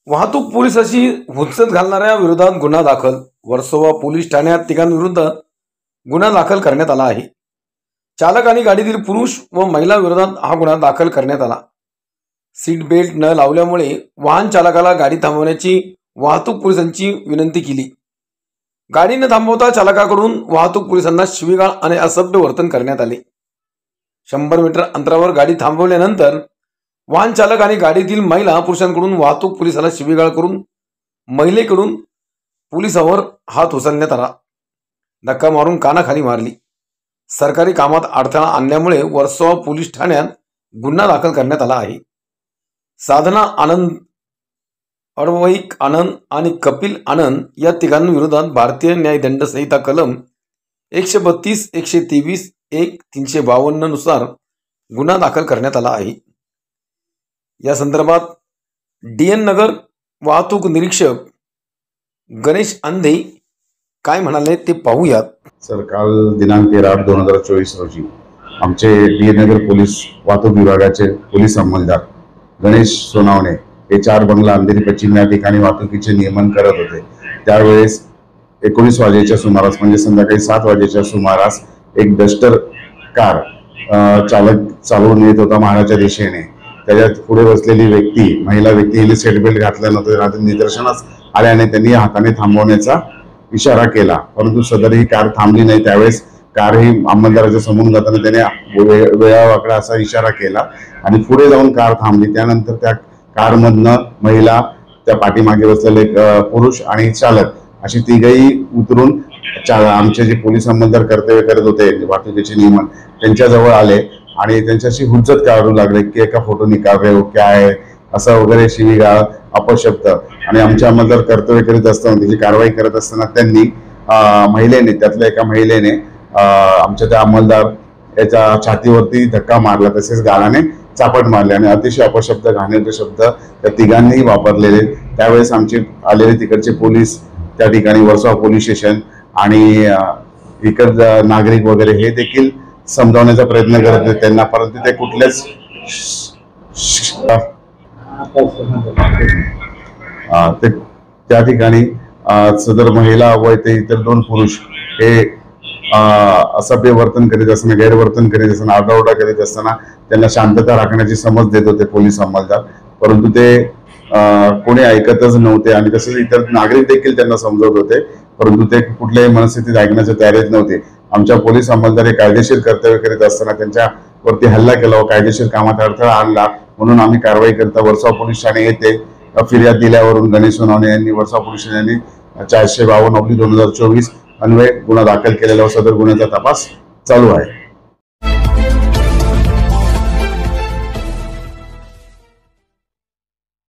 वाहतूक पोलिसाची हुज्जत घालणाऱ्या विरोधात गुन्हा दाखल. वर्सोवा पोलीस ठाण्यात तिघांविरुद्ध गुन्हा दाखल करण्यात आला आहे. चालक आणि गाडीतील पुरुष व महिला विरोधात हा गुन्हा दाखल करण्यात आला. सीट बेल्ट न लावल्यामुळे वाहन चालकाला गाडी थांबवण्याची वाहतूक पोलिसांची विनंती केली. गाडी न थांबवता चालकाकडून वाहतूक पोलिसांना शिवीगाळ आणि असभ्य वर्तन करण्यात आले. 100 मीटर अंतरावर गाडी थांबवल्यानंतर वाहन चालक आणि गाडीतील महिला पुरुषांकडून वाहतूक पोलिसाला शिवीगाळ करून महिलेकडून पोलिसावर हात उचलण्यात आला. धक्का मारून कानाखाली मारली. सरकारी कामात अडथळा आणल्यामुळे वर्सोवा पोलीस ठाण्यात गुन्हा दाखल करण्यात आला आहे. साधना आनंद, अडवैक आनंद आणि कपिल आनंद या तिघांविरोधात भारतीय न्यायदंड संहिता कलम 132, 123, 1, 352 नुसार गुन्हा दाखल करण्यात आला आहे. या संदर्भात DN नगर वाहतूक निरीक्षक गणेश अंधे काय म्हणाले ते पाहूयात. सर, काल दिनांक 13/8/2024 रोजी आमचे DN नगर पोलीस वाहतूक विभागाचे पोलीस अंमलदार गणेश सोनावणे हे 4 बंगला अंधेरी पश्चिम या ठिकाणी वाहतुकीचे नियमन करत होते. त्यावेळेस 19 वाजेच्या सुमारास म्हणजे संध्याकाळी 7 वाजेच्या सुमारास एक डस्टर कार चालक चालवून येत होता महाराच्या दिशेने. त्याच्यात पुढे बसलेली व्यक्ती, महिला व्यक्ती, हिने सीट बेल्ट घातला नव्हता. निदर्शनास आल्याने त्यांनी हाताने थांबवण्याचा इशारा केला, परंतु सदर ही कार थांबली नाही. त्यावेळेस कार ही अंमलदाराच्या समोरून जाताना त्याने वेळावाकडा असा इशारा केला आणि पुढे जाऊन कार थांबली. त्यानंतर त्या कारमधनं महिला, त्या पाठीमागे बसलेले पुरुष आणि चालक अशी तिघही उतरून आमचे जे पोलीस अंमलदार कर्तव्य करत होते वाहतुकीचे नियमन त्यांच्याजवळ आले आणि त्यांच्याशी हुज्जत काढू लागले की एका फोटो निकाल रहे हो क्या है असं वगैरे शिवीगाळ, अपशब्द. आणि आमचे अंमलदार कर्तव्य करीत असताना, त्याची कारवाई करत असताना त्यांनी महिलेने, त्यातल्या एका महिलेने आमच्या त्या अंमलदार याच्या छातीवरती धक्का मारला, तसेच गालाने चापट मारले आणि अतिशय अपशब्द, घाणेरडे शब्द त्या तिघांनीही वापरलेले. त्यावेळेस आमचे आलेले तिकडचे पोलीस त्या ठिकाणी वर्सोवा पोलीस स्टेशन आणि इकडं नागरिक वगैरे हे देखील समजावण्याचा प्रयत्न करत होते त्यांना, परंतु ते कुठल्याच त्या ठिकाणी सदर महिला व ते इतर 2 पुरुष हे असभ्य वर्तन करीत असताना, गैरवर्तन करीत असताना, आरडाओरडा करीत असताना त्यांना शांतता राखण्याची समज देत होते पोलीस अंमलदार, परंतु ते कोणी ऐकतच नव्हते. आणि तसेच इतर नागरिक देखील त्यांना समजवत होते, परंतु ते कुठल्याही मनस्थितीत ऐकण्याच्या तयारीत नव्हते. आमच्या पोलीस अंमलदार हे कायदेशीर कर्तव्य करीत असताना त्यांच्यावरती हल्ला केला व कायदेशीर कामात अडथळा आणला, म्हणून आम्ही कारवाई करता वर्सोवा पोलीस ठाणे येथे फिर्याद दिल्यावरून गणेश सोनावणे यांनी वर्सोवा पोलीस ठाण्याने 452/2024 अन्वये गुन्हा दाखल केलेला व सदर गुन्ह्याचा तपास चालू आहे.